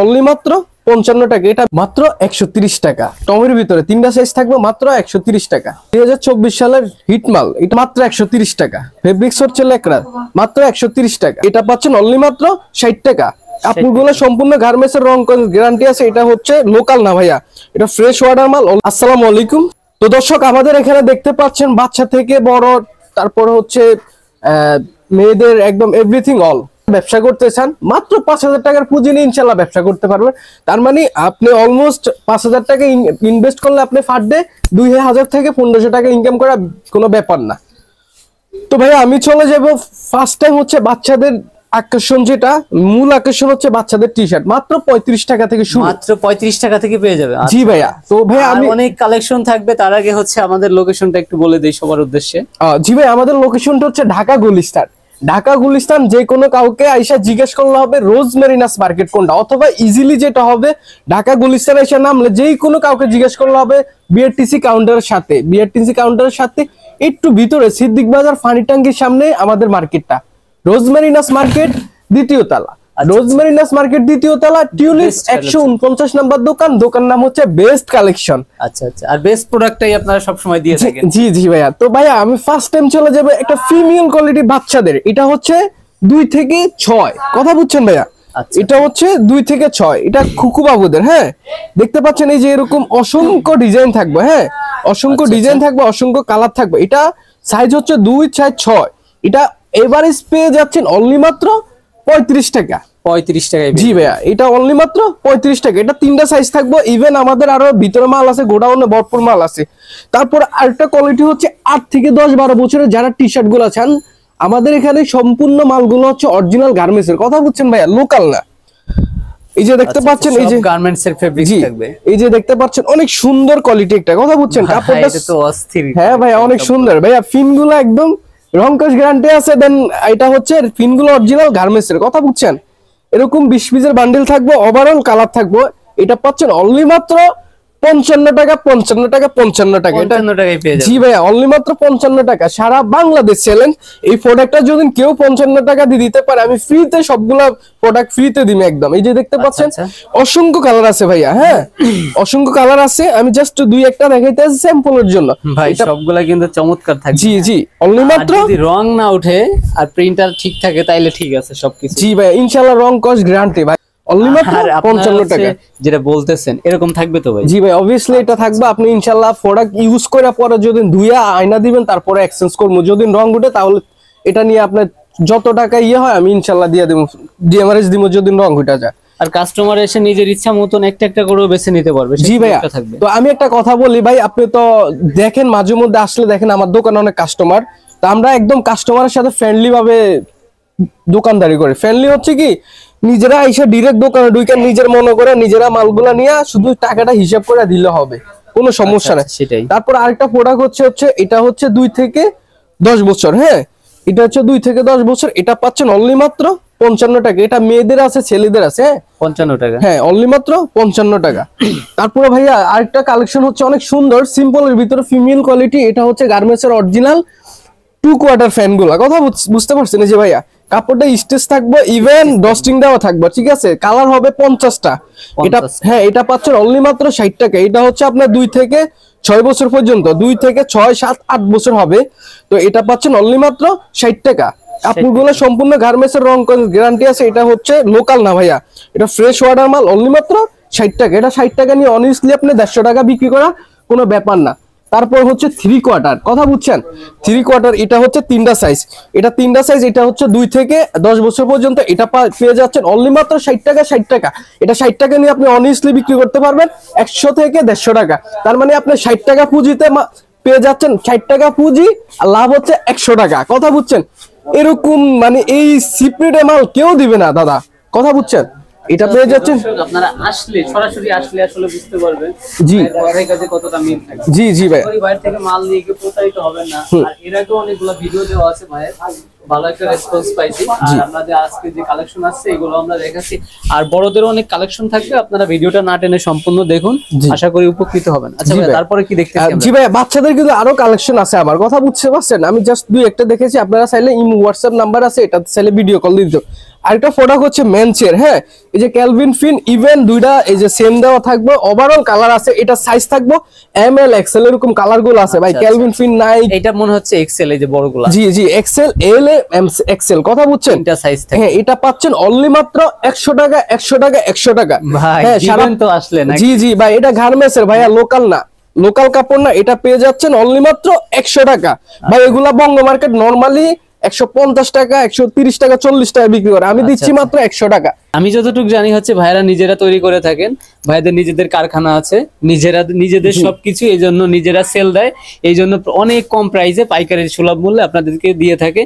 Only মাত্র 55 টাকা। এটা মাত্র 130 টাকা। টমের ভিতরে তিনটা সাইজ থাকবে মাত্র 130 টাকা। 2024 সালের হিট মাল, এটা মাত্র 130 টাকা। ফেব্রিক্স হচ্ছে লেকরা, মাত্র 130 টাকা। এটা পাচ্ছেন অনলি মাত্র 60 টাকা। কাপড়গুলো সম্পূর্ণ গার্মেন্টসের রং গ্যারান্টি আছে। এটা হচ্ছে লোকাল না ভাইয়া, এটা ফ্রেশ ওয়াটার মাল। আসসালামু আলাইকুম। তো দর্শক, আমাদের এখানে দেখতে পাচ্ছেন বাচ্চা থেকে বড়, তারপরে হচ্ছে মেয়েদের একদম এভরিথিং অল। ব্যবসা করতে চান, মাত্র 5000 টাকার পুঁজি নিয়ে ইনশাল্লাহ ব্যবসা করতে পারবেন। তার মানে আপনি অলমোস্ট 5000 টাকা ইনভেস্ট করলে আপনি পার ডে 2000 থেকে 1500 টাকা ইনকাম করা কোনো ব্যাপার না। তো ভাই আমি চলে যাব ফার্স্ট টাইম হচ্ছে বাচ্চাদের আকর্ষণ, যেটা মূল আকর্ষণ হচ্ছে বাচ্চাদের টি শার্ট। মাত্র 35 টাকা থেকে শুরু, মাত্র 35 টাকা থেকে পেয়ে যাবে। জি ভাইয়া। তো ভাই আমি অনেক কালেকশন থাকবে, তার আগে হচ্ছে আমাদের লোকেশনটা একটু বলে দেই সবার উদ্দেশ্যে। জি ভাই, আমাদের লোকেশনটা হচ্ছে ঢাকা গুলিস্তান। ঢাকা গুলিস্তান যে কোনো কাউকে আইসা জিজ্ঞেস করলে হবে রোজ মেরিনাস মার্কেট কোনটা, অথবা ইজিলি যেটা হবে ঢাকা গুলিস্তান আইসা নামলে যেই কোনো কাউকে জিজ্ঞেস করলে হবে বিআরটিসি কাউন্টারের সাথে। বিআরটিসি কাউন্টারের সাথে একটু ভিতরে সিদ্দিক বাজার ফানি ট্যাঙ্কির সামনে আমাদের মার্কেটটা, রোজ মেরিনাস মার্কেট দ্বিতীয় তলা। রোজ মেরিনাস মার্কেট দ্বিতীয় তলা, টিউলিপ 149 নম্বর দোকান। দোকান নাম হচ্ছে বেস্ট কালেকশন। আচ্ছা আচ্ছা। আর বেস্ট প্রোডাক্টটাই আপনারা সব সময় দিয়ে থাকেন। জি জি ভাইয়া। তো ভাইয়া আমি ফার্স্ট টাইম চলে যাবে একটা ফিমেল কোয়ালিটি বাচ্চাদের। এটা হচ্ছে 2 থেকে 6, কথা বুঝছেন ভাইয়া? এটা হচ্ছে 2 থেকে 6। এটা খুকু বাবুদের। হ্যাঁ, দেখতে পাচ্ছেন এই যে এরকম অসংখ্য ডিজাইন থাকবে। হ্যাঁ, অসংখ্য ডিজাইন থাকবে, অসংখ্য কালার থাকবে। এটা সাইজ হচ্ছে 2, 4, 6। এটা এভারেজ পেয়ে যাচ্ছেন অনলি মাত্র 35 টাকা। 35 টাকায়? জি ভাইয়া, এটা অনলি মাত্র 35 টাকা। এটা তিনটা সাইজ থাকবে। ইভেন আমাদের আরো ভিতরে মাল আছে, গোডাউনে ভরপুর মাল আছে। তারপর আরেকটা কোয়ালিটি হচ্ছে 8 থেকে 10-12 বছরের যারা টি শার্ট গুলো চান, আমাদের এখানে সম্পূর্ণ মালগুলো হচ্ছে অরিজিনাল গার্মেন্টস এর, কথা বুঝছেন ভাইয়া, লোকাল না। এই যে দেখতে পাচ্ছেন, এই যে গার্মেন্টস এর ফেব্রিক থাকবে। এই যে দেখতে পাচ্ছেন অনেক সুন্দর কোয়ালিটি একটা, কথা বুঝছেন? কাপড়টা তো অস্থির। হ্যাঁ ভাইয়া, অনেক সুন্দর ভাইয়া। ফিনগুলো একদম রংকশ গ্যারান্টি আছে। দেন এটা হচ্ছে ফিনগুলো অরিজিনাল গার্মেন্টস এর, কথা বুঝছেন? এরকম 20 পিসের বান্ডেল থাকবে, ওভারঅল কালার থাকবে। এটা পাচ্ছেন অনলি মাত্র 55 টাকা। 55 টাকা, 55 টাকা। এটা 55 টাকায় পেয়ে যাবেন। জি ভাইয়া, অনলি মাত্র 55 টাকা। সারা বাংলাদেশ চ্যালেঞ্জ। এই প্রোডাক্টটা যদি কেউ 55 টাকা দিয়ে দিতে পারে, আমি ফ্রিতে সবগুলা প্রোডাক্ট ফ্রিতে দিই একদম। এই যে দেখতে পাচ্ছেন অসংখ্য কালার আছে ভাইয়া। হ্যাঁ, অসংখ্য কালার আছে। আমি জাস্ট 2-1টা দেখাইতেছি স্যাম্পলের জন্য ভাই। সবগুলা কিন্তু চমৎকার থাকবে। জি জি, অনলি মাত্র। যদি রং না ওঠে আর প্রিন্টার ঠিক থাকে তাইলে ঠিক আছে সবকিছু। জি ভাই, ইনশাআল্লাহ রং কস গ্যারান্টি ভাই। অনলি মাত্র 55 টাকা। যেটা বলতেছেন এরকম থাকবে তো ভাই? জি ভাই, অবভিয়াসলি এটা থাকবে। আপনি ইনশাআল্লাহ প্রোডাক্ট ইউজ করার পরে যদি ধুইয়া আয়না দিবেন, তারপরে এক্সচেঞ্জ করবো। যদি রং উঠে তাহলে এটা নিয়ে আপনার যত টাকা হয় আমি ইনশাআল্লাহ দিয়ে দেব, ডিএমআরএস দিব যদি রং উঠে যায়। আর কাস্টমার এসে নিজের ইচ্ছা মতন একটা একটা করে বেছে নিতে পারবে। জি ভাইয়া। তো আমি একটা কথা বলি ভাই, আপনি তো দেখেন মাঝে মধ্যে আসলে দেখেন আমার দোকানে অনেক কাস্টমার। তো আমরা একদম কাস্টমারের সাথে ফ্রেন্ডলি ভাবে দোকানদারি করি। ফ্রেন্ডলি হচ্ছে কি, নিজেরা এসে ডিরেক্ট দোকানে ঢুকে নিজের মনে করে নিজেরা মালগুলা নিয়ে শুধু টাকাটা হিসাব করে দিলে হবে, কোনো সমস্যা নেই। সেটাই। তারপর আরেকটা প্রোডাক্ট হচ্ছে এটা হচ্ছে 2 থেকে 10 বছর। হ্যাঁ, এটা হচ্ছে 2 থেকে 10 বছর। এটা পাচ্ছেন অনলি মাত্র 55 টাকা। এটা মেয়েদের আছে, ছেলেদের আছে। হ্যাঁ, 55 টাকা। হ্যাঁ, অনলি মাত্র 55 টাকা। তারপরে ভাইয়া আরেকটা কালেকশন হচ্ছে অনেক সুন্দর, সিম্পলের ভিতরে ফিমেল কোয়ালিটি। এটা হচ্ছে গার্মেন্টস এর অরিজিনাল 2 কোয়ার্টার ফ্যান গুলা, কথা বুঝতে পারছেন? এই যে ভাইয়া, কাপড়টা স্টেজ থাকবে, ইভেন ডস্টিং দেওয়া থাকবে, ঠিক আছে? কালার হবে 50টা। এটা হ্যাঁ, এটা পাচ্ছেন অনলি মাত্র 60 টাকা। এটা হচ্ছে আপনার 2 থেকে 6 বছর পর্যন্ত, 2 থেকে 6, 7, 8 বছর হবে। তো এটা পাচ্ছেন অনলি মাত্র 60 টাকা। কাপড়গুলো সম্পূর্ণ গার্মেন্টস এর রং গ্যারান্টি আছে। এটা হচ্ছে লোকাল না ভাইয়া, এটা ফ্রেশ ওয়াটার মাল। অনলি মাত্র 60 টাকা। এটা 60 টাকা নিয়ে অনেস্টলি আপনি 150 টাকা বিক্রি করা কোনো ব্যাপার না। তারপর হচ্ছে 3 কোয়ার্টার, কথা বুঝছেন? 3 কোয়ার্টার, এটা হচ্ছে 3টা সাইজ। এটা 3টা সাইজ। এটা হচ্ছে 2 থেকে 10 বছর পর্যন্ত। এটা পেয়ে যাচ্ছেন অনলি মাত্র 60 টাকা। 60 টাকা। এটা 60 টাকা নিয়ে আপনি অনেস্টলি বিক্রি করতে পারবেন 100 থেকে 150 টাকা। তার মানে আপনি 60 টাকা পুঁজিতে পেয়ে যাচ্ছেন 60 টাকা পুঁজি, আর লাভ হচ্ছে 100 টাকা, কথা বুঝছেন? এরকম মানে এই সিপ্রেট মাল কেউ দিবে না দাদা, কথা বুঝছেন? এটা পেয়ে যাচ্ছেন, আপনারা আসলে সরাসরি আসলে আসলে বুঝতে পারবেন জি বাইরের কাছে কতটা মিল থাকে। জি জি ভাই, বাইরে থেকে মাল নিয়ে গিয়ে প্রতারিত হবে না। আর এর আগে অনেকগুলো ভিডিও দেওয়া আছে ভাই, ভালো একটা রেসপন্স পাইছি। আর আপনাদের আজকে যে কালেকশন আছে এগুলো আমরা দেখাচ্ছি। আর বড়দেরও অনেক কালেকশন থাকবে, আপনারা ভিডিওটা না টেনে সম্পূর্ণ দেখুন, আশা করি উপকৃত হবেন। আচ্ছা ভাই, তারপরে কি দেখতেছি? জি ভাই, বাচ্চাদের কিন্তু আরো কালেকশন আছে আমার, কথা বুঝতে পারছেন? আমি জাস্ট 2-1টা দেখেছি। আপনারা চাইলে ইমো হোয়াটসঅ্যাপ নাম্বার আছে, এটা চাইলে ভিডিও কল দিতে। আরেকটা প্রোডাক্ট হচ্ছে মেনসের, হ্যাঁ এই যে ক্যালভিন ফিন ইভেন দুইটা এই যে সেম দেওয়া থাকবে, ওভারঅল কালার আছে, এটা সাইজ থাকবো এম এল এক্সেল এরকম কালার গুলো আছে ভাই। ক্যালভিন ফিন নাই, এটা মনে হচ্ছে এক্সেল, এই যে বড়গুলা। জি জি এক্সেল এল এম এক্সেল, কথা বুঝছেন? এটা সাইজ থাকে। হ্যাঁ এটা পাচ্ছেন অনলি মাত্র 100 টাকা 100 টাকা 100 টাকা ভাই হ্যাঁ সারা তো আসলে না। জি জি ভাই, এটা গার্মেন্টস এর ভাইয়া, লোকাল না, লোকাল কাপড় না, এটা পেয়ে যাচ্ছেন অনলি মাত্র 100 টাকা ভাই। এগুলা বঙ্গ মার্কেট নরমালি 150 টাকা 130 টাকা 40 টাকা বিক্রি করে, আমি দিচ্ছি মাত্র 100 টাকা। আমি যতটুকু জানি হচ্ছে ভাইরা নিজেরা তৈরি করে থাকেন, ভাইদের নিজেদের কারখানা আছে, নিজেদের সবকিছু, এই জন্য নিজেরা সেল দেয়, এই জন্য অনেক কম প্রাইসে পাইকারি সুলভ মূল্যে আপনাদেরকে দিয়ে থাকে।